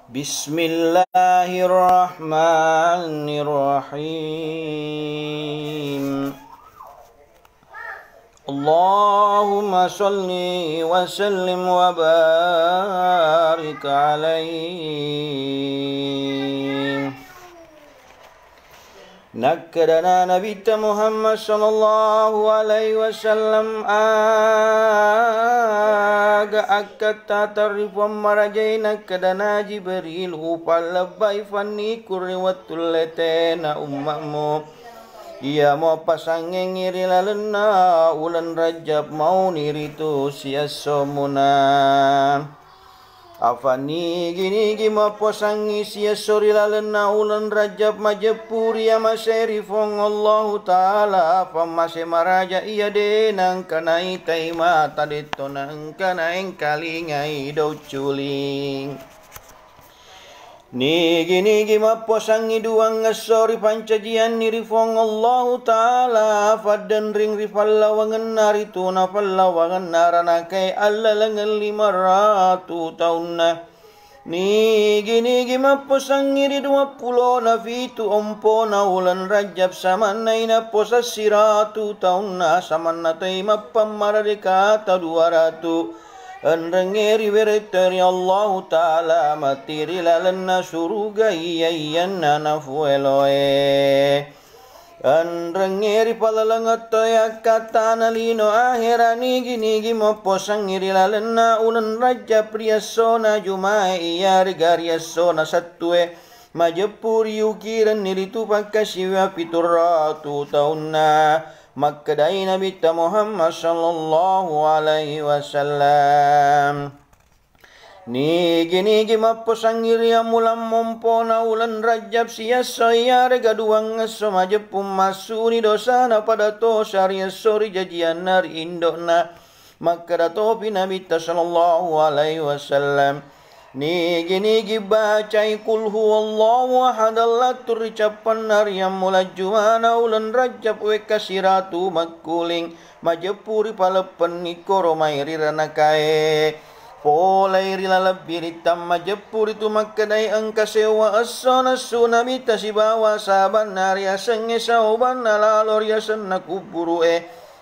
Bismillahirrahmanirrahim. Allahumma salli wa sallim wa barik alaihi. Nakkadana Nabita Muhammad sallallahu alaihi wasallam aga akkata tarifam marajai nakkadana Jibril upalabai fanni kurri wattuletena ummamu. Ia mau pasangeng ngiri lalena ulan Rajab mau niritu siasomuna. Afani gini gima posangi sia sori lalena ulan Rajab majepuri ya maserifong Allahu Ta'ala famase maraja iya denang kanai taima tadito nang kanai kalingai do culing. Nigi maposangi duang ngasori pancajian nirifong Allahu Ta'ala fadan ring rifallawangan narituna fallawangan naranakai alla langan 500 tahun na. Nigi maposangi ri 20 na fitu ompo na ulan Rajab samanay na posas 100 tahun na saman na tay mapamaradikata 200. Anrengeri veretari Allah Ta'ala matiri lalana suruga iyayanna nafueloe. Anrengeri palalangat katana lino akhirani gini maposang iri lalana ulan Rajab priyasona jumae iyari gariasona satue majapuri ukiran niritu pakasiwa piturratu taunna. Makkadai Nabi Muhammad sallallahu alaihi wasallam. Nigi maposangiri amulam mompona ulan Rajab siasa yare gaduang ngaso majepum masuni dosana pada to syariah sori jajian nari indona. Makkada topi Nabi sallallahu alaihi wasallam. Nigi bacai kul huwallahu ahad Allah turicapan nariam mulai juana ulan Rajab weka siratu makuling majepuri palepen nikoro mairi ranakae polai rilalabiritam majepuri tu makkadai angka sewa asana sunabita sibawa saban naria senge sauban nalalor yasan nakuburu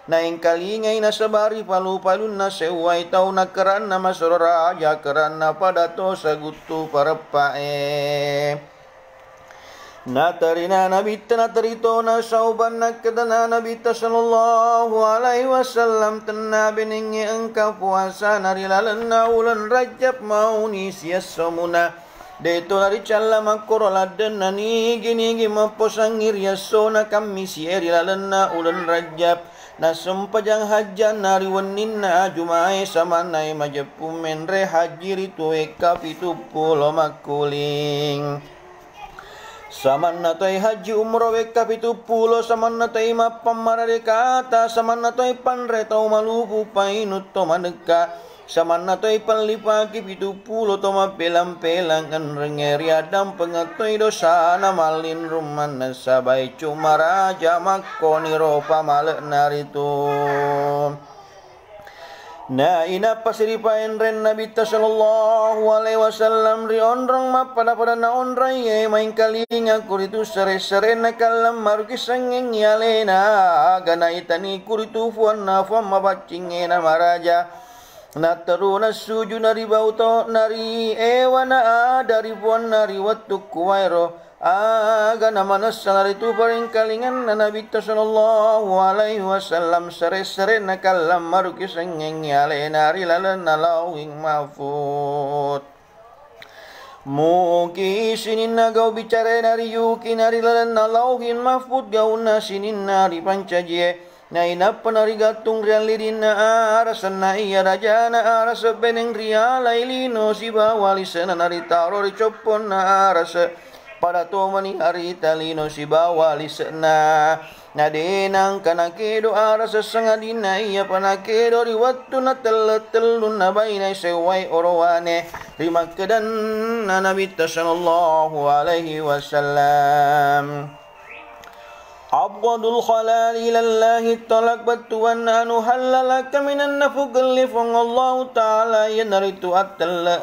naing kalingay na sabari palu-palun na seway tau na keran na masororaja keran na padato sa gutu parapae. Natarina nabita natarito na sauban na kadana nabita sallallahu alaihi wasallam tenna beningi ang kapuasa narilalan na ulan Rajab mauni siyasomuna. Deto nari calla makorola dan nani gini maposangir yasona kami sieri lalana ulan Rajab. Na sempajang hajan nari waninna jumae samanay majapumen re haji ritu eka pitupulo makuling. Saman natay haji umroh eka pitupulo saman natay mapamaradekata saman natay panretau malupu painut to maneka. Saman natoy panlipagi pitupulo to mapelang-pelang kan rengeri adam pengatoy dosa na malin ruman na sabay cumaraja makoni ropa malek narito. Na ina pasiripain ren Nabi sallallahu alaihi wasallam ri onrong mapada na onray main kalinga kuritu sere-sere na kalam marukisangeng yalena ganay tani kuritu fuan na fuan mabacing na maraja. Nataruna suju nari bauto nari ewana dari buan nari watu kuwairo aga nama nasalari tu paling kalingan na Nabi sallallahu alaihi wasallam sere-sere nakalam marukisengeng yale nari lalan nalawing mafut. Muki sinin na gau bicara nari yuki nari lalan nalawin mafut gau na sinin nari pancajie. Na inapa nari gatung rial lirin na arasan na iya raja na arasa beneng rial lailino si bawalisa na nari taro ri copon na arasa pada to mani hari talino si bawalisa na denang kanakedo arasa sangadina iya panakedo ri wattu na telun na bainay seway orowane rima kedan na Nabi sallallahu alaihi wasallam. Abghadul halal ilallahi talak batuan anu halalaka minan nafugalli fangallahu ta'ala yanaritu attalla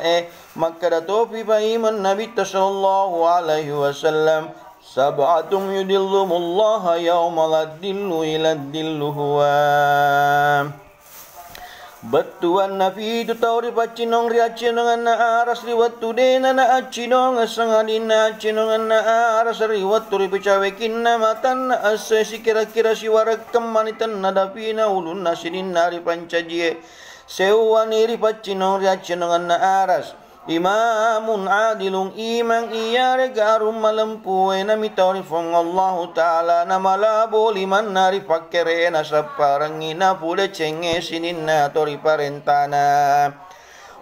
maka datofi fahiman Nabi sallallahu alaihi wasallam sab'atum yudillumullaha yawma la dillu ila dillu huwa batuan nafi tu tauri pacinong riacinong na aras riwat tu dena na acinong asangadin na acinong na aras riwat tu ripacawekin na matan na asesi kira-kira si warak kemanitan na dapi na ulun na sinin na ripancajie sewan iri pacinong riacinong na aras imamun adilung imang iyare garum malampuwe na mitawri fong Allah Ta'ala na malabo liman nari pakere na sa parangina pule cenge sinin na tori parentana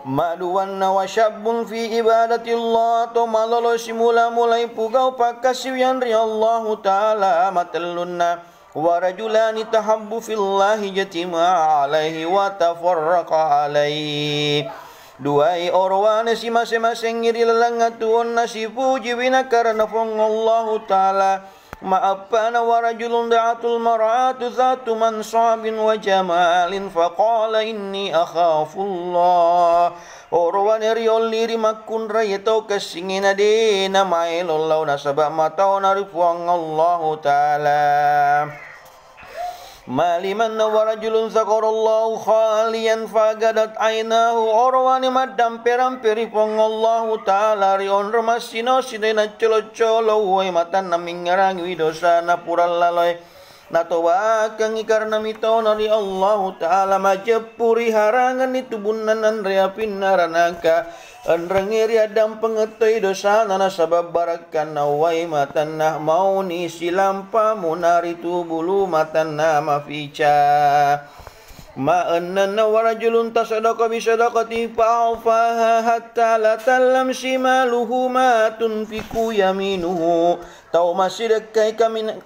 maduwan na wasyabun fi ibadatillah to malolo simula mulai pugaw pagkasiwian ri Allah Ta'ala matalun na warajulani tahabbu fillahi jatima alaihi wa tafarraqa alaihi duai orwane si masing-masing ngiri lelangatuon na si puji wina karena fong Allah Ta'ala ma'apana warajulun da'atul mar'atu zatu mansabin wa jamalin faqala inni akhafullah orwane riol liri makun rayato kasingina de na mailolaw na sabak mataw na rifuang Allah Ta'ala maliman na warajulun zakarallahu khalian fagadat aynahu orwani madam perampiri pong Allah Ta'ala rion remasino sinay na cholo-cholo huway matan na mingarang widosa na pural laloy natawa kang ikarna mitaw na ri Allah Ta'ala majapuri harangan itu bunanan reapin naranaka anrangeri adam pengetoy dosa na nasabab barakan na way matan na mauni silampa munari tubulu matan na maficha ma'annan na warajulun tasadaka bisadakati fa'afaha hatta la talam shimaluhu ma tunfiku yaminuhu tau masidakai kami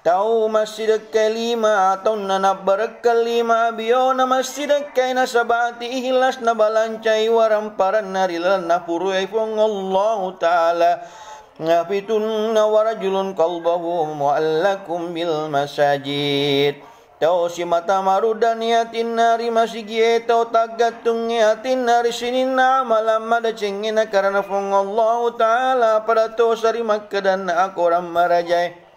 tau masjid kelima atau nanabar kelima bio na masjid kay na sabati ihlas na balancay waramparan narilan na puruay pong Allah Ta'ala ngapitun na warajulun kalbahu mu'allakum bil masajid tau si mata marudan yatin nari masigye tau tagatung yatin nari sinin na malam ada cengin na karena pong Allah Ta'ala pada to sari makkadan na akoram marajay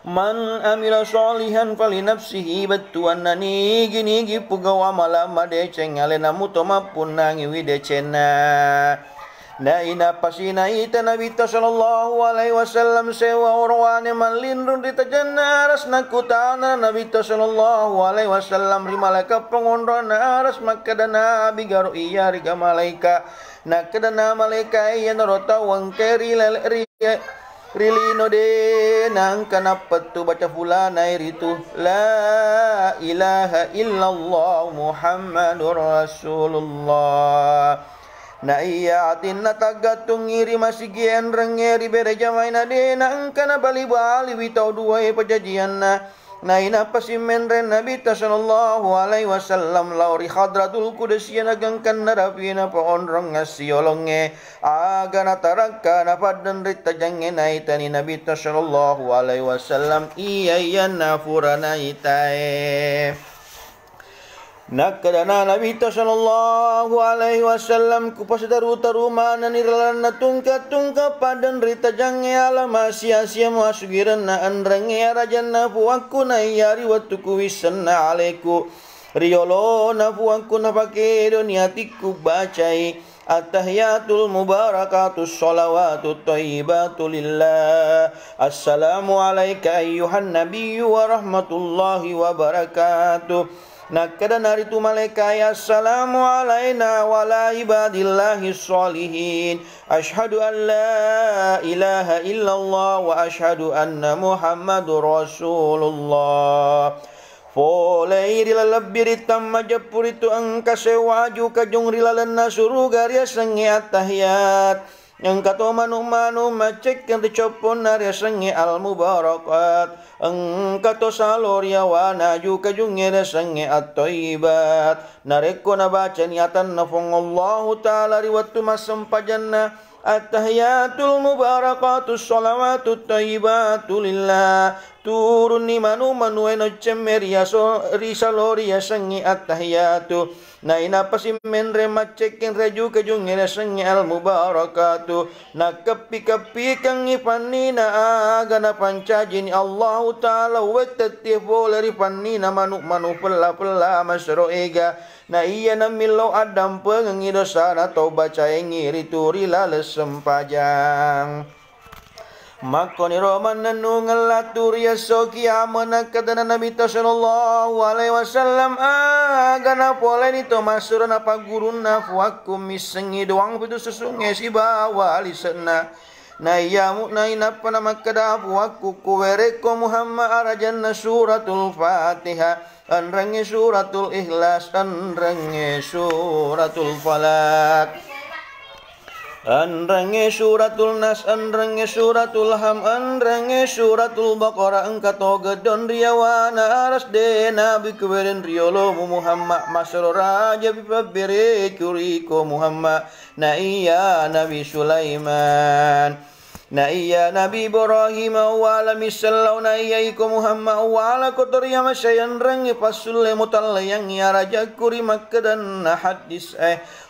man amila solihan fali nafsihi batuan nani gini pugawa malam ade cengale namu toma punangi wide cena na ina pasina ita nabi sallallahu alaihi wasallam sewa orwane malindun di tajanna aras nakutana nabi sallallahu alaihi wasallam rimalaka pengondron aras makadana bigaro iya riga malaika nakadana malaika iya narota wangkeri riya rilino de nang kanapat tu baca fulana iritu la ilaha illallah muhammadur rasulullah na iyatin na tagatung ngiri masigyan rangeri bereja maina de nang kana bali-bali bitaw duway pajajian na inapasimen ren Nabi sallallahu alaihi wasallam lauri hadratul qudusiyya nagangkan narapina paonrong ngasiolonge aga nataraka napadan rita jange naitani Nabi sallallahu alaihi wasallam iyayan nafurana itae nakadana Nabi sallallahu alaihi wasallam kupasdaru tarumana niralan na tungka padan rita jange ala masia-sia masugiran na andrange rajan na puangku na iyari watuku wisan na aleku riolo na puangku na pakedo niatiku bacai at-tahiyatul mubarakatus sholawatut thayyibatu lillah assalamu alayka ayyuhan nabiyyu wa rahmatullahi wa barakatuh nakada naritu malaikai assalamu alaina wa ala ibadillahi sholihin ashhadu an la ilaha illallah wa ashhadu anna muhammadur rasulullah folei rilalabiri tamma japuritu angka sewaju kajung rilalan nasuru garia sengi at-tahiyat yang kato manu-manu macek yang dicopon narya sengi al-mubarakat ang kato saloria wana juga jungere sengi at-tayyibat nareko na baca niatan na fong Allah Ta'ala riwatu masampajanna at-tahiyatul mubarakatus salawatut tayyibatu lillah turun ni manu eno cemeria so risaloria sengi attahiyatu na ina pasimen remacekin reju kejungere sengi al mubarakatu na kepi kang ipanina agana pancajini Allah taala wetati voleri panina manu pella masro ega na iya na milo adam pengengi dosa na toba caengiri turila lesempajang makoni roman nanu ngelatur ya soki amana kadana Nabi sallallahu alaihi wasallam agana polen itu masuran apa guruna fuakum misengi doang itu sesungai si bawa lisena na iya na ina pana makada fuaku kuwereko Muhammad arajanna suratul Fatihah anrange suratul Ikhlas anrange suratul Falak anrange suratul Nas anrange suratul Ham anrange suratul Baqarah engkato gedon riawana aras de nabi keweren riolo Muhammad masro raja bibere kuriko Muhammad na iya Nabi Sulaiman na iya Nabi Ibrahim wa ala misallau na iya iko Muhammad wa ala kotoriya masyayan rangi pasulle mutalayang ya raja kuri makkadan na hadis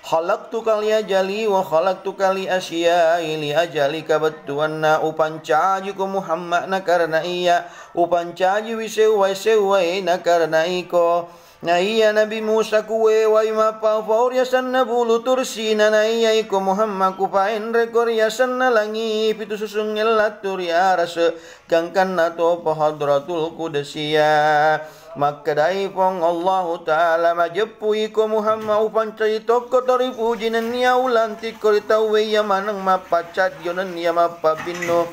khalaqtu kali ajali wa khalaqtu kali asyai li ajali kabatuan na upancaji ko Muhammad na karena iya upancaji wisewai na karena iko na iya Nabi Musa kuwe wa imapa fauriasan na bulu tursina na iya iko Muhammad kupain rekor yasan na langi pitu susungel laturi arase kangkan na to pahadratul qudsiya maka dai pong Allah taala majepu iko Muhammad upancai toko tori pujinan niya ulanti koritawe ya manang mapacat yonan niya mapabino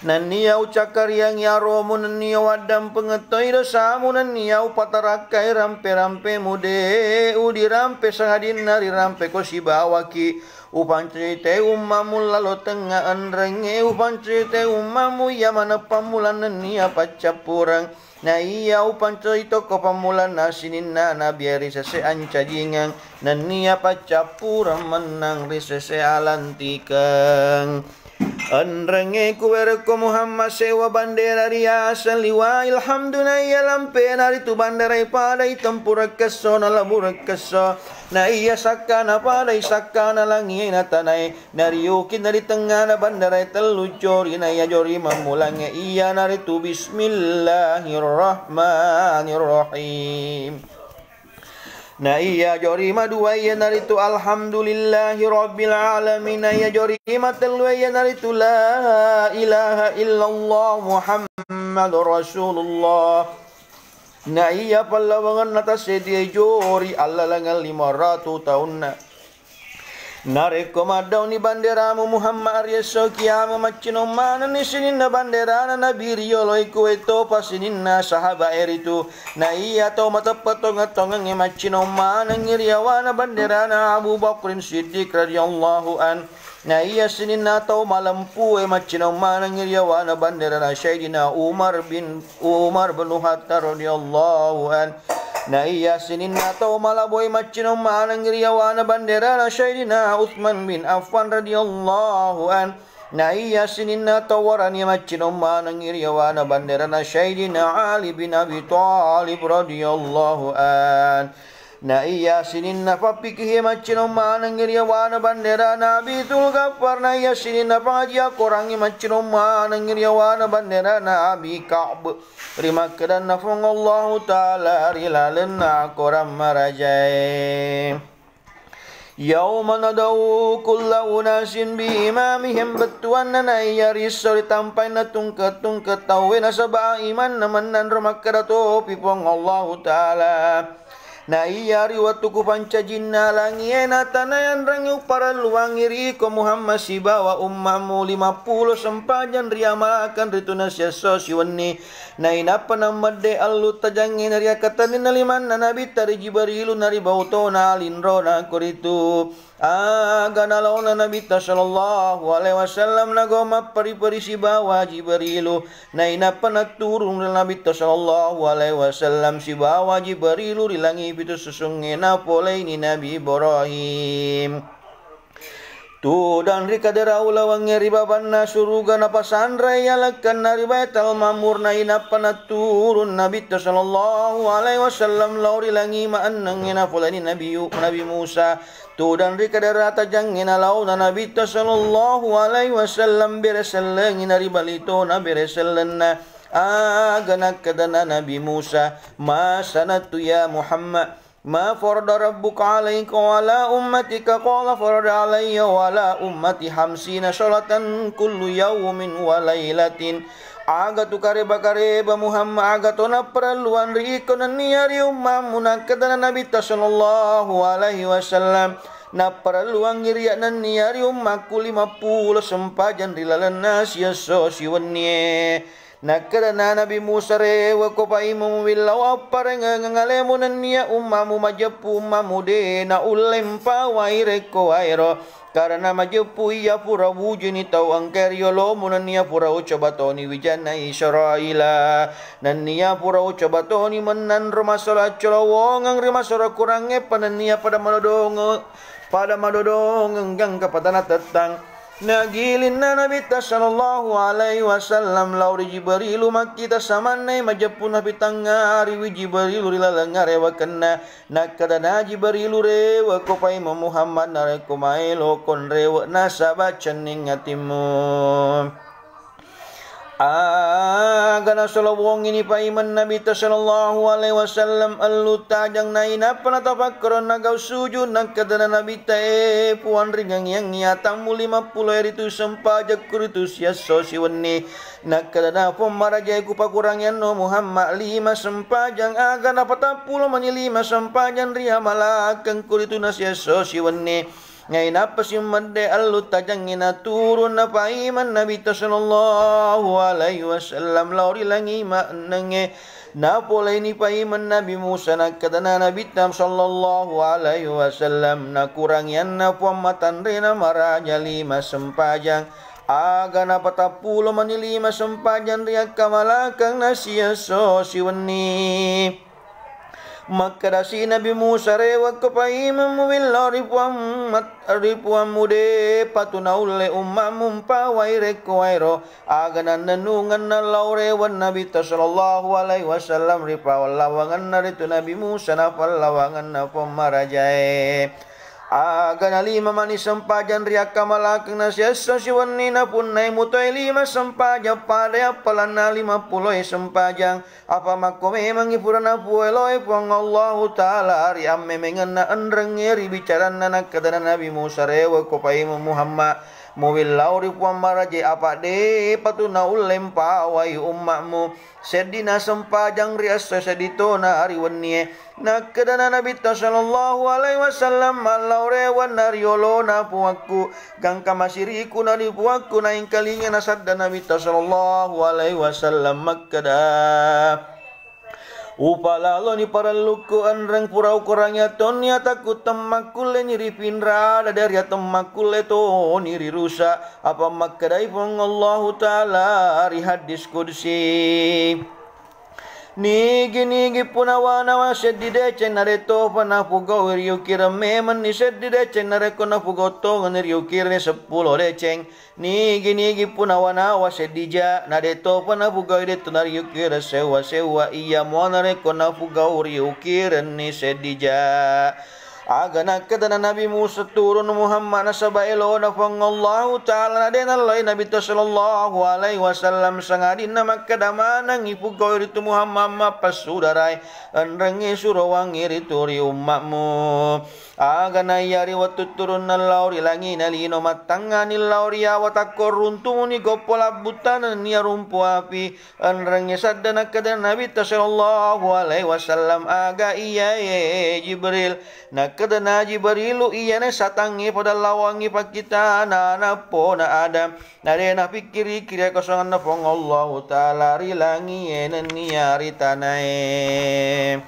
naniya ucakar yang yaromu naniya wadam pengetoi dosamu naniya upatarakai rampe mude udi rampe sangadin nari rampe kosi bawaki upancite ummamu lalo tengah anrenge upancite ummamu ya mana pamulan naniya pacapurang na iya upancite ko pamulan nasinin na biari sese ancajingang naniya pacapurang menang risese alantikang anrenge kuwereko Muhammad sewa bandera riasan liwa ilhamduna iya lampe nari tu bandera padai tempura keso na labura keso na iya sakana padai sakana langi na tanai nari yukin nari tengah na bandera telucori na iya jori mamulange iya nari tu bismillahirrahmanirrahim na iya jori madua iya naritu alhamdulillahi rabbil alamin na iya jori matelua iya naritu la ilaha illallah muhammadur rasulullah na iya pallawangan atas sedia jori alla langan 500 tahun nareko madau ni banderamu Muhammad Aryaso kiamu macino mana ni sinin na bandera na nabi riolo iku eto pasinin na sahaba eritu na iya to matapatong atong ng macino mana ngiriawa na bandera na Abu Bakrin Siddiq radhiyallahu an na iya sinin na to malampu macino mana ngiriawa na bandera na Sayyidina Umar bin Khattab radhiyallahu an na iya sinin na to malaboy macino mana ngiriawa na bandera na Sayyidina Uthman bin Affan radhiyallahu an na iya sinin na to warani macino mana ngiriawa na bandera na Sayyidina Ali bin Abi Talib radhiyallahu an na iya sinin na papikih macino mana ngiriawa na bandera na Abitul Ghaffar na iya sinin na pajia korangi macino mana ngiriawa na bandera na Abi Ka'b rima kedan nafung Allah Ta'ala rilalan na koram marajai yauma nadau kulla unasin bi imamihim betuan na iya risori tampai na tungket tawe na sabah iman naman nan ramakadato pipong Allah Ta'ala na iya riwatu ku pancajinna langi ena tanayan rangiu para luangiri ko Muhammad sibawa ummamu 50 sempajan riamakan rituna siaso siwani na inapa namade allu tajangin ria katanin naliman na nabi tari Jibrilu nari bauto na linro na kuritu agana launa nabi sallallahu alaihi wasallam nagoma pari sibawa Jibrilu na inapa naturung nabi sallallahu alaihi wasallam sibawa Jibrilu rilangi bitu susungena polei ni Nabi Ibrahim Tu dan rikadera ulawang ribaban na suruga na pasandray yalakan na ribaital mamur na inapana turun Nabi sallallahu alaihi wasallam lauri langi maan nang inafulani Nabi Musa. Tu dan rikadera tajang inalau na Nabi sallallahu alaihi wasallam bereselang inaribalito na bereselan na aganak kadana Nabi Musa masanatu ya Muhammad ما فرض ربك عليك وعلى أمتك قال فرض علي وعلى أمتي 50 صلاة كل يوم وليلة aga tu kareba Muhammad aga to na perluan riko na niyari umamuna kadana Nabi sallallahu alaihi wasallam na perluan ngiriya na niyari umaku 50 sempajan rilalan nasya so siwenye Nakarana Nabi Musa rewa ko pa imu wilaw aparang ngalemo na niya umamu majapu mamude na ulem pa waire ko airo karena majapu iya pura wujini tau angkeryolo munan niya pura ucobatoni wijana Israila nan niya pura ucobatoni menan rumasala colowong ang rumasara kurangnya panan niya pada madodong enggang kapatana tetang Nagilin na Nabi sallallahu alaihi wasallam lauri Jibrilu makita samanay majapun na pitangari wi Jibrilu rilalang rewa kena nakadana Jibrilu rewa ko pay Muhammad na kumailo kon rewa nasabat chaning atimu Agana salawong ini pa iman Nabi sallallahu alaihi wasallam allu tajang na inapan at apakron nagaw sujud nagkadana Nabi tae puan ringang yang niyatang mu 50 eritu sempajak kuritu siya sosiwani nagkadana pumarajay kupakurang yan no Muhammad 5 sempajang agana patapulo mani 5 sempajang riya malakang kuritu na siya sosiwani Ngayon napas yung mande alut tajang turun na paiman Nabi sallallahu alaihi wasallam lauri lang ima nange napolay ni paiman Nabi Musa nagkadana Nabi sallallahu alaihi wasallam na kurang yan na puamatan rin na maraja 5 sempajang aga na patapulo mani 5 sempajang riyak kamalakang na siya so siwani Makadasi Nabi Musa rewat kepaimam willah ripuam mude patunaule ummamum pawai rekwairo aganan nanungan na laurewan Nabi sallallahu alaihi wasallam ripawal lawangan na rito Nabi Musa na palawangan na pamarajae aga na 5 mani sempajan riak kamalakang na siya siwani na punay mutoy 5 sempajan pare apalan na 50 sempajang apa makome mangipura na pueloy puang Allah Ta'ala ari amme mengen na andrengeri bicaran na nakadana Nabi Musa rewa kopai Muhammad Mowil lauri puang maraje apa de patuna ulem pawai ummakmu sedina sempajang rias sedito na ari wennie nakadana Nabi sallallahu alaihi wasallam malaurewan nariolo na puakku gang kamasiriku na di puakku na ingkalinga nasadda Nabi sallallahu alaihi wasallam makkada Upalalo ni para luku anrang purau kurangnya tonya takut temakule nyiri pinra dari temakule to niri rusa apa makadai pun Allah Ta'ala hari hadis kudsi Nigi punawana wa sedide cenare to pana pugo riukira meman ni sedide cenare kona pugo to ngeriukir ne 10 leceng Nigi punawana wa sedija nade to pana pugo ide to nariukir sewa iya monare kona pugo riukir ni sedija Agana kadana Nabi Musa turun Muhammad nasabailo na Allah Ta'ala na din Allah Nabi sallallahu alaihi wasallam sangadin na magkadamanang ipugaw rito Muhammad mapasudaray anrangi surawang irituri ummakmu Agana yari watuturun na lauri langi na lino matanga ni lauri awatakor runtung ni gopolabutan niya rumpu api anrangi sadda na kadana Nabi sallallahu alaihi wasallam aga iya Jibril Kadana Jibrilu iya na satangi pada lawangi pakita na po na Adam nare na pikiri kira kosongan na pong Allah Ta'ala rilangi enen niyari tanae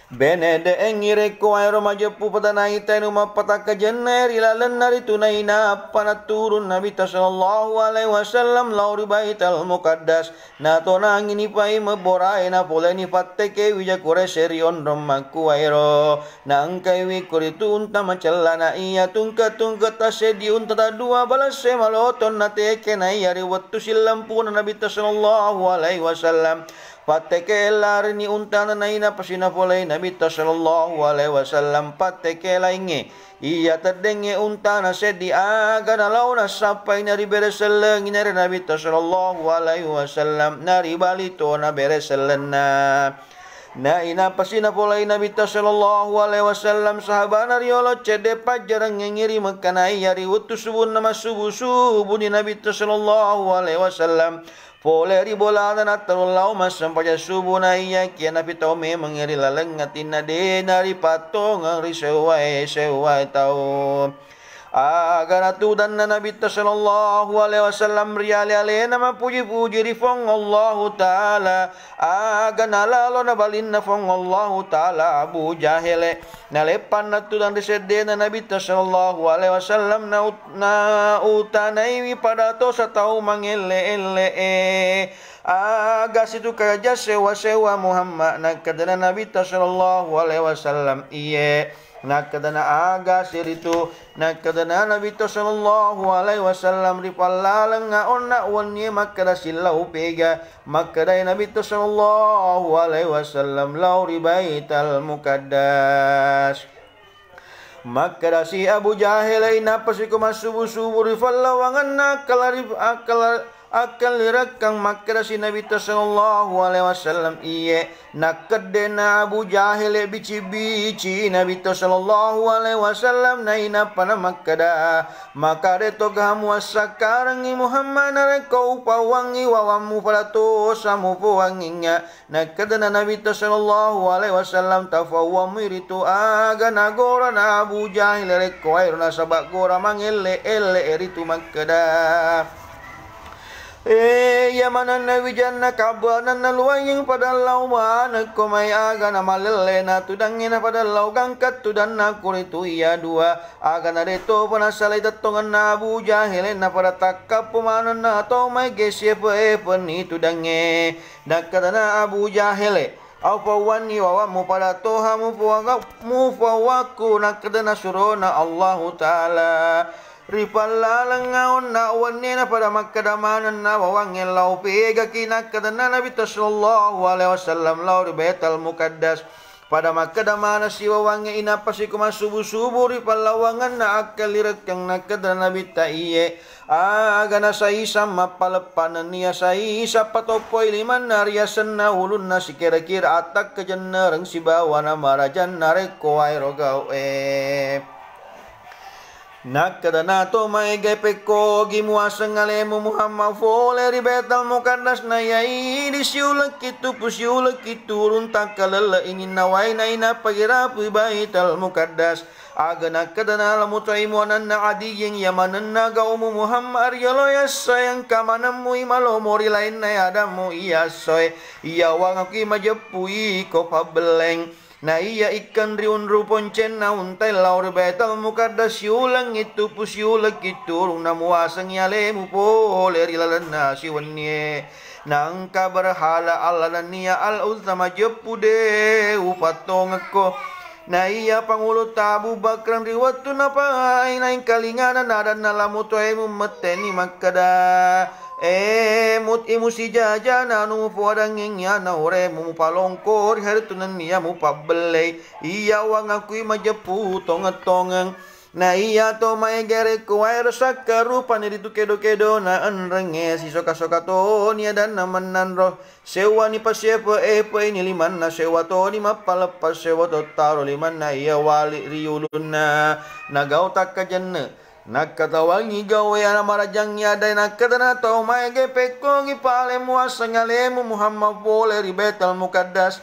Benede engire ko ay romajepu patanay tayo mapataka jenner ilalan nari tunay na panaturun Nabi sallallahu alaihi wasallam lauri baital muqaddas na to nang inipay maboray na pula ni patteke wija kore serion romaku aero na angkay wi kuritu unta macalla na iya tungka ta sedi unta ta dua balas se maloton na teke na yari wattu silampu na Nabi sallallahu alaihi wasallam Pateke lari ni untana na ina pasina polay Nabi sallallahu alaihi wasallam pateke lainge iya terdenge untana sedi aga na launa sampai nari bereseleng nari Nabi sallallahu alaihi wasallam nari balito na bereseleng na ina pasina polay Nabi sallallahu alaihi wasallam sahabana riolo cede pajarang ngiri makanai yari utus subun nama subuh ni Nabi sallallahu alaihi wasallam Pole ribolana na tarulaw masampaya subo na iya kaya napitaw me mangiri lalangatin na de naripatong ang riseway tao. Aga natudan na Nabi sallallahu alaihi wasallam riyali alena mapuji-puji rifong Allahu Ta'ala. Aga nalalo na balin na fong Allahu Ta'ala Abu Jahele. Nalepan natudan risede na Nabi sallallahu alaihi wasallam na utanay pada to sa tao mangele-ele Aga situ kaja sewa Muhammad nakadana Nabi sallallahu alaihi wasallam iye nakadana aga siritu nakadana Nabi sallallahu alaihi wasallam ripallalang nga onna wonye makada silau pega makada Nabi sallallahu alaihi wasallam lauri baital muqaddas makada si Abu Jahil ay napasiko masubu-subu rifallawangan akal lirakang makada si Nabi sallallahu alaihi wasallam iye nakadena Abu Jahil bici Nabi sallallahu alaihi wasallam na inapana makada makade to gamu sakarang Muhammad narekau pawangi wawamu palato samu pawanginya nakadena Nabi sallallahu alaihi wasallam tafawamu iritu aga nagora na Abu Jahil rekau airna sabak gora mangele eritu makada yamanan na wijanna kabanan na luwaying padalaw maanag kumay aga na malele na tudangin na padalaw gangkat tudan na kuritu iya dua aga na rito panasalay tatungan na Abu Jahil na paratakap pumanan na to may gesye ni tudange nakata na Abu Jahil au pawani wawa mu pada toha mu pawaku nakata na surona Allahu Ta'ala Ripallalang ngaon na wanne na pada makadamanan na wawangin lau pega kinakatan na Nabi sallallahu alaihi wasallam lau di Baitul Muqaddas pada makadamana si wawangin inapasi kumasubu-subu ripallawangan na akalirat kang nakatan Nabi taiye aga na sa isa mapalapanan niya sa isa patopoy liman na riyasan na ulun na si kira-kira atak kajan na rang sibawa na marajan na reko ay rogaw Nakada nato maigay peko gimuasang alemu Muhammad fole ribetal muqaddas na yai disiulak itu pusiulak itu runtak kalala ingin nawai na ina pagirapu baital muqaddas aga nakada na lamutaimuanan na adiyeng yamanan na gaumu Muhammad yaloyas sayang kamanamu imalomori lain na yadamu iyasoy iyawang aki majapui ko pabeleng na iya ikan riun rupon cen na untay laur betal muqaddas siulang itu pusiulag itu rung namuasang yale mu pole rilalan na siwanye nang kabarhala alalan niya al-ultama jepude upatong ako na iya pangulo tabu bakran riwatu na paay na kalinganan nadan na lamutoy mo mateni makada mut imu si jajana nu podang ingya na ore mu palongkor hertunan niya mu pabelay iya wang aku majapu tongatong na iya to may gere ko ay rasakaru paniritu kedo na anrenge si soka to niya dan naman nanro sewa ni pasyepo ni liman na sewa to ni mapalapas sewa to taro liman na iya wali riulun na nagaw takkajan Nakatawangi gawe ana marajang yada nakatana tau mai gepeko gipale muasang alemu Muhammad pole ribetal muqaddas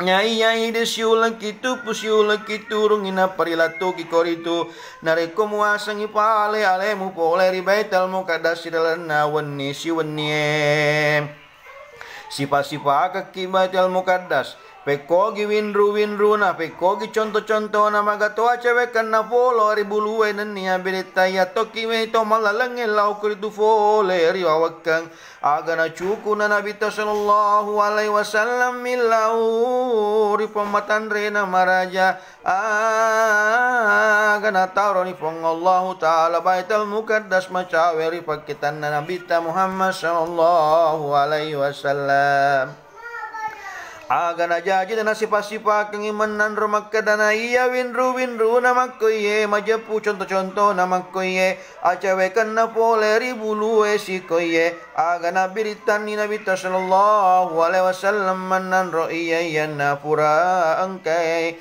nyai desiulang kitu pusiulang kitu rungina parilato kikoritu nareko muasang ipale alemu pole ribetal muqaddas sidalana wanni siwannie sipa-sipa kaki baital muqaddas Pekogi winru na pekogi contoh na magato cewek na folo ri buluwe nenia berita ya toki me to malalange lau kuritu fole ri awakang agana cuku na nabi sallallahu alaihi wasallam milau ri pematan rena maraja agana taro ni fong Allah taala baitul muqaddas macawe ri pakitan na nabi Muhammad sallallahu alaihi wasallam agana jaji dana sipa-sipa keng imanan romakka dana iya winru namakkoye majapu contoh namakkoye acawekan na pole ribulu esikoye agana biritan ni nabi sallallahu alaihi wasallam manan ro iya na pura angkai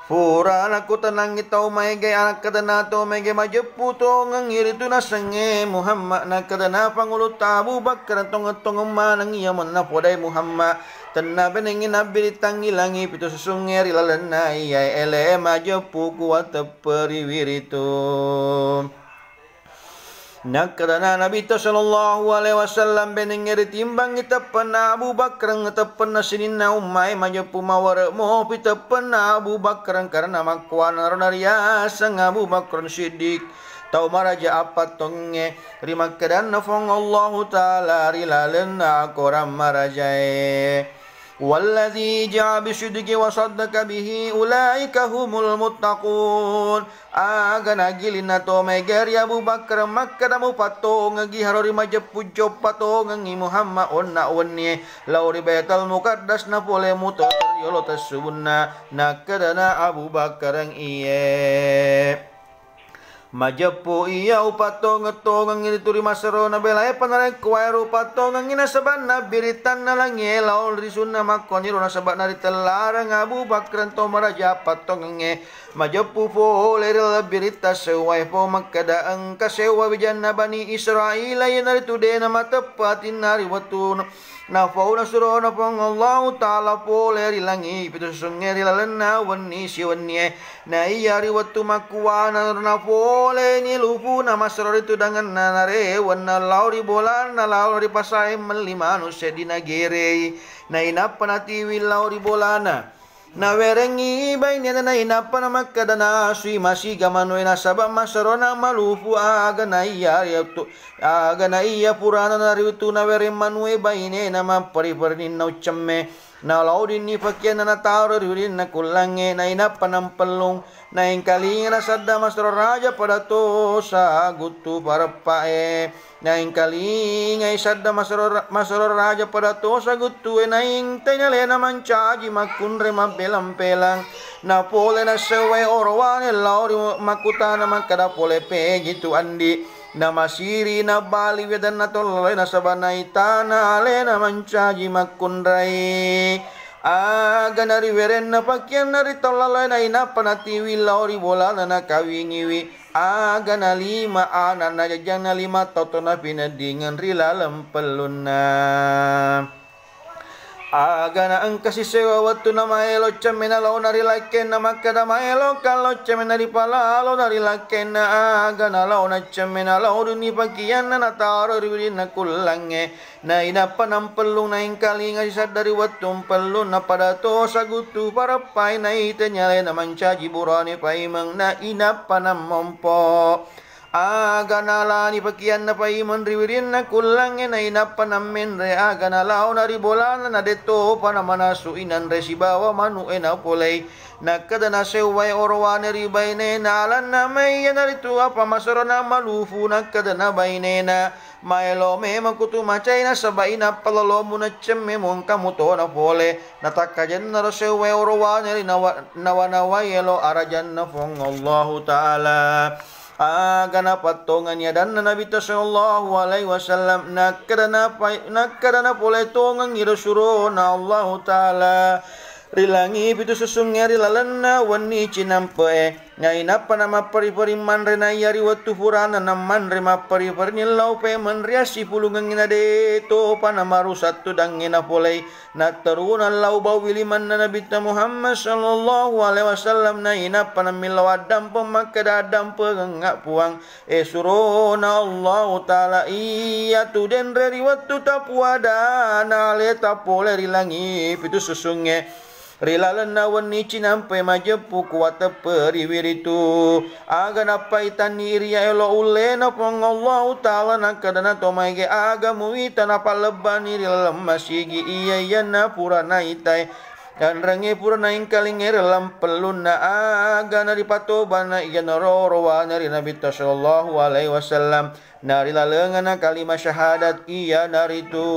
pura anakku tenang itau maige anak kadana to maige majepu to ngangir itu nasenge Muhammad nak kadana pangulut Abu Bakar tong manang iya manna podai Muhammad tenna benengin nabi ditangilangi pitu susungeri lalena iya ele majepu kuat teperi wiritu nakadana nabi sallallahu alaihi wasallam benengeri timbang itapan Abu Bakar ngetapan sinina ummai majepu mawar mo pitapan Abu Bakar karena makwan naria sang Abu Bakar Siddiq tau maraja apa tonge rima kadana fong Allah taala rilalena koram marajae والذي جاء بصدق وصدق به أولئك هم المتقون agana gilina to megeri Abu Bakar makka damu patong ngagi harori majepu job patong ngi Muhammad onna wonni lauri baitul muqaddas na pole muto yolo tasubunna nakadana Abu Bakar ang iye majapu iya upato ngetong ngini turi masaro na belai panare kuai rupato ngina saban na biritan na langi laul risuna makoni rona saban na ritelarang Abu Bakar to maraja patong nge majapu fo leril birita sewai po makada ang kasewa bijan na Bani Israel ayan naritude na matapatin nari watu na fauna suro na pong Allah taala po leri langi pitu sungeri lalena wani si wani na iyari watu makuwa na pole ni lupu na masro itu dengan nanare wana lauri bolan na lauri pasai melimanu sedina gere na inapanati wil lauri bolana na werengi baini na inapa na makadana sui masih gamano na sabab masarona malufu agana iya purana na riutu na were manwe baini na mapari-pari na ucemme na laudin ni pakyan na taro riurin na kulange na inapa ng pelung na ingkali na sadda masro raja pada to sa gutu para pae na ingkali ngay sadda masro raja pada to sa gutu na ingtay na lena mancaji makunre mabelang-pelang na pole na sewe orwane lauri makuta na makada pole pe gitu andi na masiri na bali wedan na toloy na sabanay tana lena mancaji makunray agana riweren na pakyan na ritolala na inapanatiwi lauri bola na kawingiwi agana lima anan na jajang na lima toto na pinadingan rilalam pelun na agana ang kasisewa watu na maelo chamena lao na rilaken na makada maelo kalau chamena ripalalo na rilaken na agana lao na chamena lao duni pakian na nataro riwin na kulange na inapanam pelung na ingkali ngasisad dari watum pelun na pada to sagutu para pai na itenyale na mancaji burani paimang na inapanam mompo agana la ni pakian na paiman riwirin na kulange na inapanamen re agana lao na ribolan na deto panamana suinan re sibawa manu na polay nakadana sewai orwane ribayne na alan na may yanaritu apa masoro na malufu nakadana bayne na maelo me makutu macay na sabay na palolomo na tsemme mong kamuto na pole natakajan na sewai orwane nawa yelo arajan na fong Allahu ta'ala agana patongan ya dan Nabi sallallahu alaihi wasallam nakadana pole tongan ngirusuro na Allah taala rilangi pitu susungnya rilalana wani cinampe ngaina panama pari-pari manre na yari watu purana na manre ma pari-pari nilau pe manria si pulungan ngina de to panama rusatu dangina polei na teruna lau bau wiliman na Nabi Muhammad sallallahu alaihi wasallam na ina panamilau adam pemakada adam pengak puang surona Allah taala iya tu den reri watu tapuada na le tapole rilangi pitu susungnya rilalan nawan ni cinampai majepu kuat periwiritu aga napaitan ni iria elo ulena pong Allah Ta'ala nakadana tomaige aga muita napaleban ni rilalam masigi iya yana purana itai dan rangi purana ingkaling lam pelun na aga nari patobana iya narorowa nari Nabi sallallahu alaihi wasallam nari lalengan na kalimah syahadat iya nari tu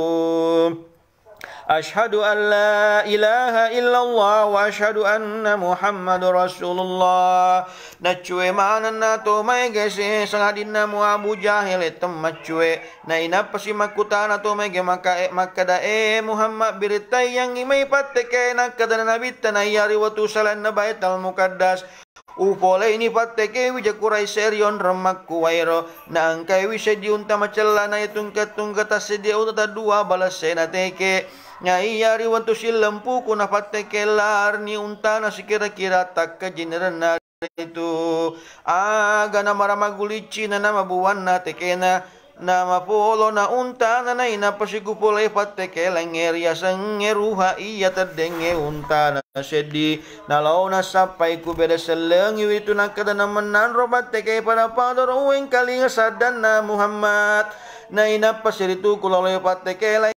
Ashhadu an la ilaha illallah wa ashhadu anna Muhammad Rasulullah. Na cuwe mana na to may gese sangadin na mo Abu Jahil etam macuwe na inapa si makutana to may makadae Muhammad biritay yang imay pateke na kadana nabita na yari watu salan na bait al mukaddas. Upole ini pateke wijakurai serion remak kuwairo na angkai wisediunta macella na itungkat asedia utata dua balas sena teke nyai yari wantu silempu kuna pateke lar ni untana sikira-kira tak kejineran na itu aga na maramagulici na nama buwana tekena nama polo na unta na ina pasigupole pateke lengeria sengeruha iya terdenge unta na sedi na launa sampai ku beda selengi itu na kadana menan robat teke pada pador ueng kalinga sadan na Muhammad na ina pasiritu kulole pateke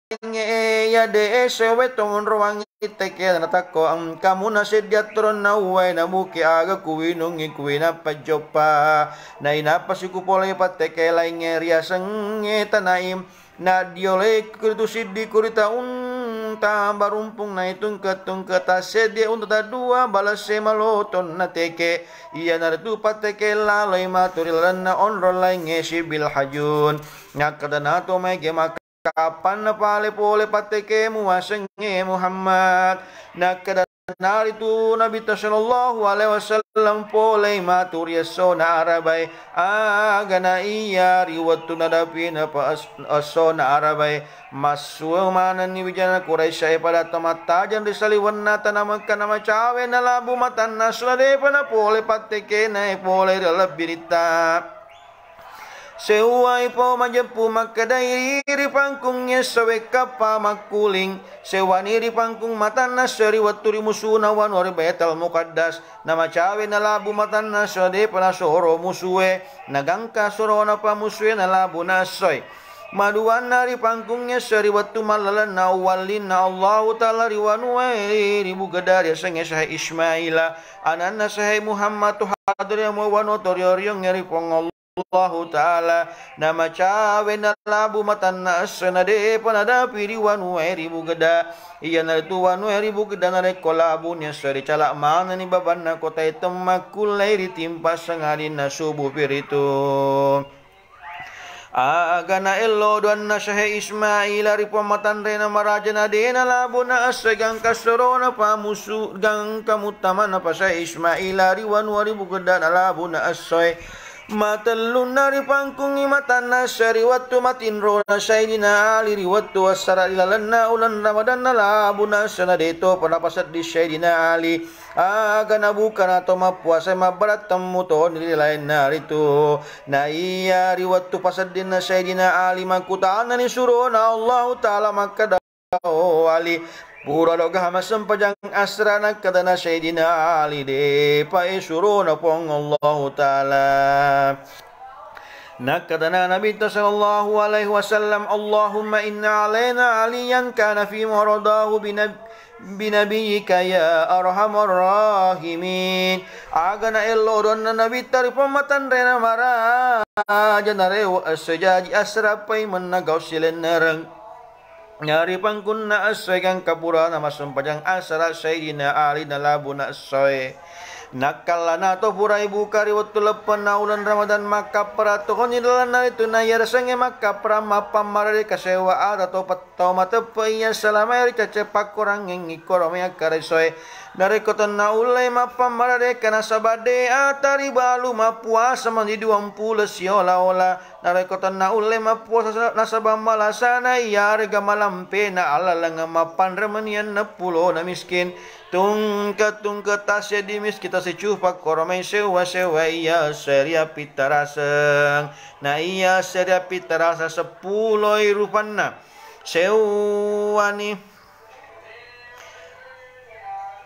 ya de sewe tongon ruangi teke na tako ang kamu na sediatron na uway na muki aga kuwinungi kuwina pajopa na ina pasigupole pateke lengeria senge tanaim na diole kuritu sidi kurita unta barumpung na itong asedia unta dua balas semaloton na teke iya naratu pateke lalay maturilan na onrolay ngesi bilhajun nakadanato may gemak kapan na pale pole pateke muasenge Muhammad nakadanar itu Nabi sallallahu alaihi wasallam pole matur yaso na arabay aga na iya riwatu na dapina pa aso na arabay maswamanan ni wijana Quraisy pada tamatajan disaliwan na tanamakan nama cawe na labu matan naslade pana pole pateke na pole relabirita Sewai po majepu makadai ri pangkungnya sewe kapa makuling sewani ri pangkung matana seri waturi musuna wanori betal mukaddas nama cawe na labu matana sode panasoro musuwe nagangka sorona pa musuwe na labu nasoy maduan nari pangkungnya seri watu malalan na walin na Allah Ta'ala riwanuwe ribu gadari senge sahe Ismaila ananna sahe Muhammad tuhadri mo wanotorioriong ngeri pong Allah Ta'ala nama cawe na labu matan na de panada piri wanu ribu geda iya na tu wanu ribu geda na rekolabu nya seri calak mana ni baban na kota temakul ri timpas sangadin na subuh piritu aga na elo doan na sahe Ismail ari pamatan rena maraja na de na labu na asegang kasorona pamusu gang kamutama na pa sahe Ismail ari wanu ribu geda na labu na asoy matalun nari pangkungi matana syari wattu matin rona Sayyidina Ali riwattu wasara ilalanna ulan Ramadan na labu na sanadeto panapasat di Sayyidina Ali aga na bukan atau mapuasa mabarat temu to nilai naritu na iya riwattu pasad din na Sayyidina Ali makutana ni surona Allah Ta'ala makadao Ali pura loga hamasam pajang asrana kadana Sayyidina Ali de pae suruna pong Allah Ta'ala nakadana Nabi sallallahu alaihi wasallam Allahumma inna alaina aliyan kana fi maradahu binabiyika ya arhamar rahimin agana elo don Nabi tari pamatan rena mara janare sejaji asrapai menagaw silen nereng nyari pangkun na asoy kang kapura na masumpajang asara Sayyidina Ali na labu na asoy nakala na to puray bukari watu lepan na ulan Ramadan maka prato ko nilalan na ito na yarasang maka prama pamarari kasewa ada to pataw matapay salamay cacepak kurang ngikoro may akarisoy narikotan na ulay mapamarare kana sabade atari balu mapuasa mandi 20 siola-ola narikotan na ulay mapuasa nasabang malasana iyari gamalampe na alalang mapanramanian na pulo na miskin tungkat tasya dimis kita secupak koromay sewa iya seria pitaraseng na iya seria pitarasa 10 rupan na sewani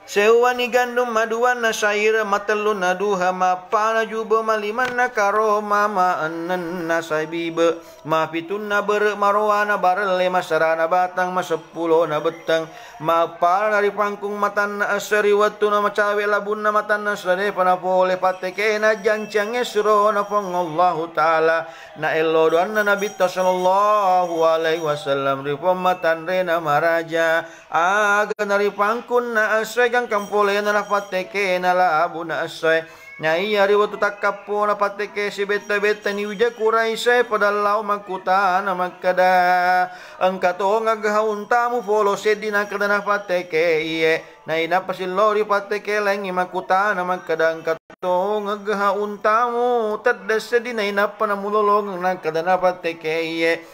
Sewani gandum maduan na syair matalun na duha mapana juba maliman na karoma maanan na sabibe mapitun na ber marwana barele masarana batang masepulo na betang mapana dari pangkung matan na asari watu na macawe labun na matan na sare panapole pateke na jancang esro na pangallahu ta'ala na elodoan na nabi sallallahu alaihi wasallam ripom matan rena maraja aga dari pangkun na asai gang kampole na pateke na labu na asai na iya riwatu takapo na pateke si beta-beta ni wija kurai sai padalau makuta na magkada ang kato ngagahaun tamu polo sedi na kada na pateke iye na ina pasilori pateke lang makuta na magkada ang kato ngagahaun tamu tadda sedi na ina panamulolong na kada na pateke iye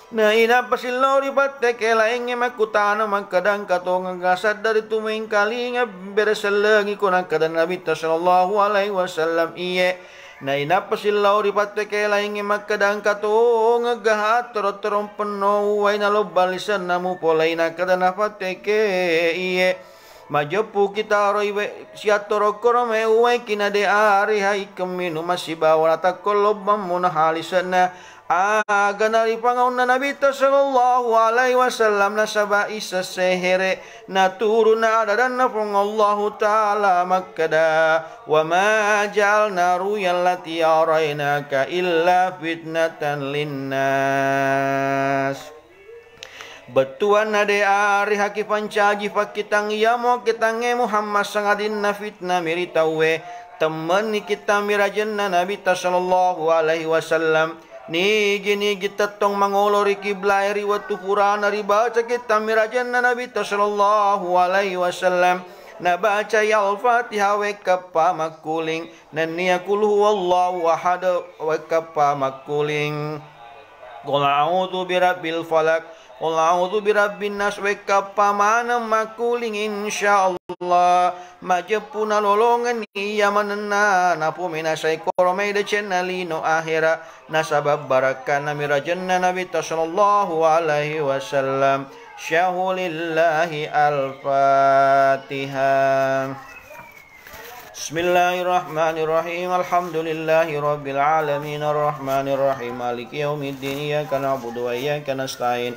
na ina pasilori pateke laing makutana magkadang katong gasad dari tuming kalinga bereselengi ko ng kadang Nabi sallallahu alaihi wasallam iye na ina pasilori pateke laing magkadang katong gahat torong penuh way na lobalisan namu polay na kadang pateke iye majopu kita roi siatoro korome uway kinade ari hay kaminu masibawa takolobam muna halisana aga nari pangaun na Nabi sallallahu alaihi wasallam na saba isa sehere na turun na adadan na pangallahu ta'ala makkada wa ma ja'alna ruyal lati arainaka illa fitnatan linnas Betuan nade ari haki pancaji fakitang yamo kitange Muhammad sangadin na fitna miritawe temen ni kita mirajen na Nabi sallallahu alaihi wasallam ni gini kita tong mangolori kiblai riwatu Qur'an ribaca kita mirajan na Nabi sallallahu alaihi wasallam na baca ya al-Fatihah wa kappa makuling nan niya kul huwallahu ahad wa kappa makuling qul a'udzu birabbil falaq qul a'udzu birabbin nas wa kappa mana makuling insyaallah majepuna lolongan iya manena napu minasai koromai de chenalino akhira nasabab barakan namirajanna Nabi sallallahu alaihi wasallam syahulillahi al-Fatihah. Bismillahirrahmanirrahim. Alhamdulillahi rabbil alamin arrahmanir rahim maliki yaumiddin iyyaka na'budu wa iyyaka nasta'in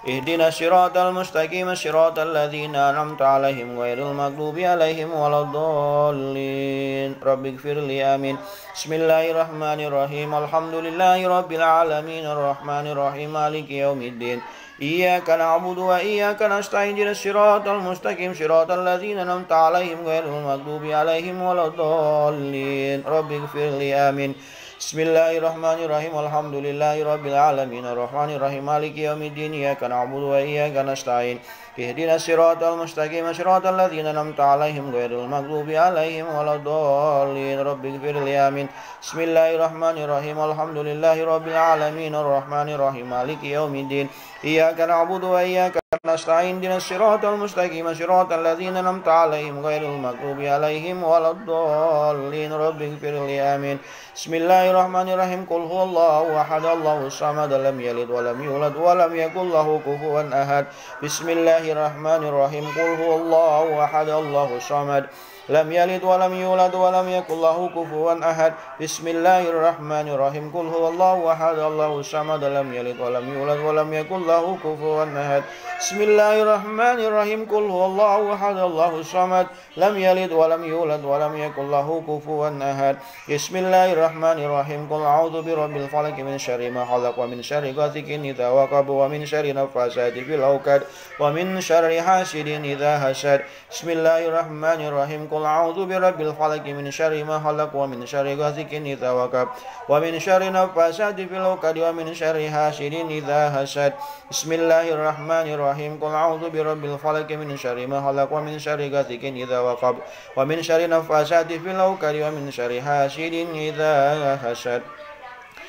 اهدنا الصراط المستقيم صراط الذين أنعمت عليهم غير المغضوب عليهم ولا الضالين رب اغفر لي آمين بسم الله الرحمن الرحيم الحمد لله رب العالمين الرحمن الرحيم مالك يوم الدين إياك نعبد وإياك نستعين اهدنا الصراط المستقيم صراط الذين أنعمت عليهم غير المغضوب عليهم ولا الضالين رب اغفر لي آمين Bismillahirrahmanirrahim. Alhamdulillahi rabbil alamin arrahmanir rahim maliki yaumiddin iyyaka na'budu wa iyyaka nasta'in ihdinas siratal mustaqim siratal ladzina an'amta 'alaihim ghairil maghdubi 'alaihim waladdallin rabbighfirli amin. Bismillahirrahmanirrahim. Alhamdulillahi rabbil alamin arrahmanir rahim maliki yaumiddin iyyaka na'budu wa iyyaka nasta'in ihdinas siratal mustaqim siratal ladzina an'amta 'alaihim ghairil maghdubi 'alaihim waladdallin rabbighfirli amin. Bismillahirrahmanirrahim. Qul huwallahu ahad Allahus samad lam yalid wa lam yulad wa lam yakul lahu kufuwan ahad. Bismillahirrahmanirrahim. Qul huwallahu ahad Allahus samad lam yalid wa lam yulad wa lam yakul lahu kufuwan ahad. Bismillahirrahmanirrahim. Qul huwallahu ahad Allahus samad lam yalid wa lam yulad wa lam yakul lahu kufuwan ahad. Bismillahirrahmanirrahim. Qul huwallahu ahad Allahus samad lam yalid wa lam yulad wa lam yakul lahu kufuwan ahad. Bismillahirrahmanirrahim. Qul a'udzu birabbil falaq min syarri ma khalaq wa min syarri ghasiqin idza waqab wa min syarri nafasati fil 'uqad wa min syarri hasidin idza hasad. Bismillahirrahmanirrahim. Qul a'udzu birabbil falaq min syarri ma khalaq wa min syarri ghasiqin idza waqab wa min syarri nafasati fil 'uqad wa min syarri hasidin idza hasad. Bismillahirrahmanirrahim. Qul a'udzu birabbil falaq min syarri ma khalaq wa min syarri ghasiqin idza waqab wa min syarri nafasati fil 'uqad wa min syarri hasidin idza hasad.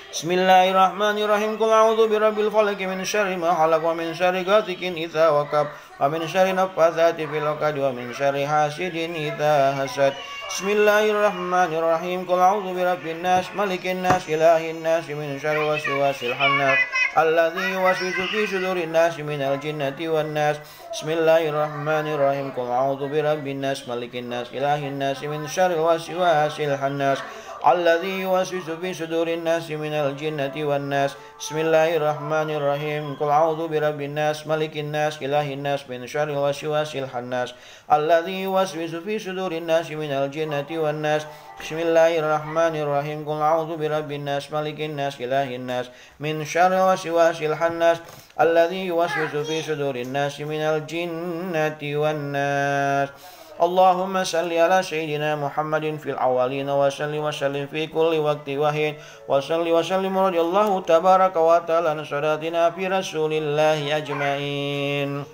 Bismillahirrahmanirrahim. Qul a'udzu birabbil falaq min syarri ma khalaq wa min syarri ghasikin idza waqab wa min syarri naffatsati fil 'uqad wa min syarri hasidin idza hasad. Bismillahirrahmanirrahim. Qul a'udzu birabbin nas malikin nas ilahin nas min syarri waswasil khannas alladzi yuwaswisu fi sudurin nas minal jinnati wan nas. Bismillahirrahmanirrahim. Qul a'udzu birabbin nas malikin nas ilahin nas min syarri waswasil khannas alladzi yuwaswisu fi sudurin nasi minal jinnati wan nas. Bismillahirrahmanirrahim. Qul a'udzu birabbin nas malikin nas ilahin nas min syarril waswasil khannas alladzi yuwaswisu fi sudurin nasi minal jinnati wan nas. Bismillahirrahmanirrahim. Qul a'udzu birabbin nas malikin nas ilahin nas min syarril waswasil khannas alladzi yuwaswisu fi sudurin nasi minal jinnati wan nas. Allahumma salli ala sayyidina Muhammadin fil awwalin wa sallim fi kulli waqti wa hin wa sallim radhiyallahu tabaraka wa ta'ala an sadatina fi rasulillahi ajmain.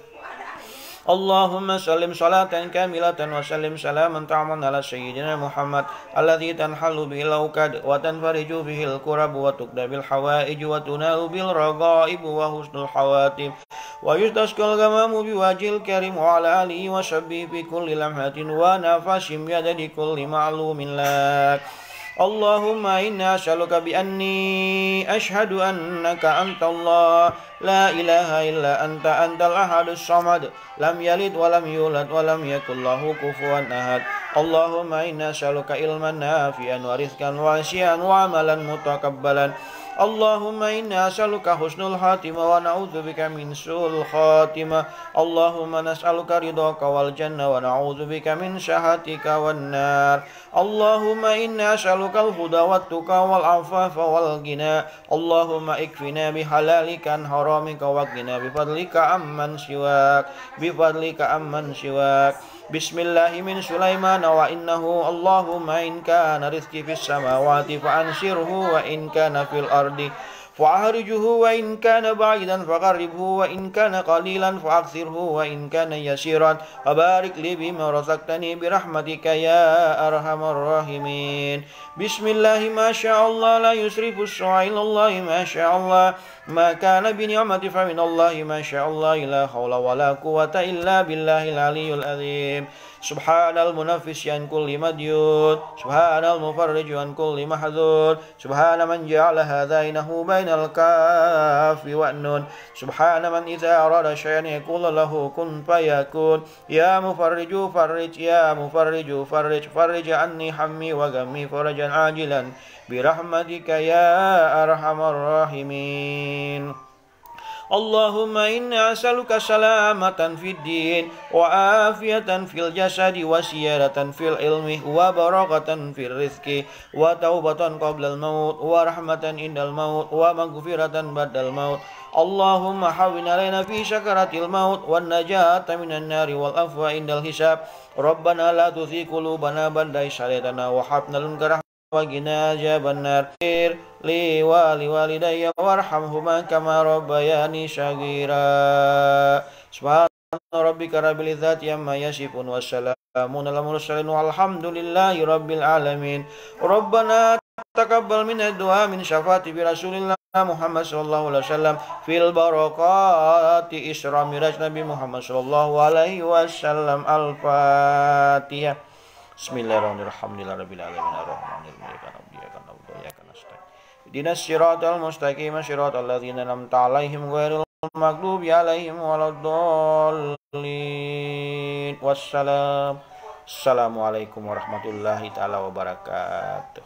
Allahumma sallim salatan kamilatan wa sallim salaman ta'aman ala sayyidina Muhammad alladhi tanhalu bihil awqad wa tanfariju bihil kurab wa tuqda bil hawaij wa tunalu bil raghaib wa husnul hawatim wa yustasqal gamamu biwajhil karim wa ala alihi wa sahbihi fi kulli lamhatin wa nafasin yadadi kulli ma'lumin lak. Allahumma inna as'aluka bi anni ashhadu annaka antallah la ilaha illa anta antal ahadus samad lam yalid wa lam yulad wa lam yakul lahu kufuwan ahad. Allahumma inna as'aluka ilman nafi'an wa rizqan wasi'an wa amalan mutakabbalan. Allahumma inna as'aluka husnul khatimah wa na'udzubika min su'ul khatimah. Allahumma nas'aluka ridhaka wal jannah wa na'udzubika min syahatika wan nar. Allahumma inna as'aluka al-huda wat tuqa wal afafa wal ghina. Allahumma ikfina bihalalika an haramika wa qina bifadlika amman siwak Bismillahi min Sulaiman wa innahu Allahumma in kana rizqi fis samawati fa ansirhu wa in kana fil ardi fa'ahrijuhu wa in kana ba'idan faqarribhu wa in kana qalilan fa'aksirhu wa in kana yasiran wa barik li bima razaqtani bi rahmatika ya arhamar rahimin. Bismillahi ma sya'allah la yusrifu as-su'a ilallahi ma sya'allah ma kana bi ni'mati fa minallahi ma sya'allah la haula wala quwwata illa billahil aliyyil azim. Subhanal munaffis an kulli madyun subhanal mufarrij an kulli mahzun subhana man ja'ala hadainahu bainal kafi wan nun subhana man idza arada syai'an yaqulu lahu kun fayakun. Ya mufarriju farrij ya mufarriju farrij anni hammi wa ghammi farajan ajilan bi rahmatika ya arhamar rahimin. Allahumma inna as'aluka salamatan fid din wa afiyatan fil jasadi wa siyaratan fil ilmi wa barakatan fil rizqi wa taubatan qabla al maut wa rahmatan indal maut wa maghfiratan ba'dal maut. Allahumma hawwin alaina fi sakaratil maut wan najata minan nari wal afwa indal hisab. Rabbana la tuzigh qulubana ba'da idh hadaytana wa hab lana min ladunka wa qina adzabannar. Li walidayya warhamhuma kama rabbayani shaghira. Subhana rabbika rabbil izzati amma yasifun wa salamun alal mursalin walhamdulillahi rabbil alamin. Rabbana taqabbal minna du'a min syafaati bi rasulillah Muhammad sallallahu alaihi wasallam fil barakati isra miraj Nabi Muhammad sallallahu alaihi wasallam. Al-Fatihah. Bismillahirrahmanirrahim. Rabbil alamin arrahmanir rahim. Ihdinas siratal mustaqim siratal ladzina an'amta 'alaihim ghairil maghdubi 'alaihim waladdallin. Wassalamu alaikum warahmatullahi taala wabarakatuh.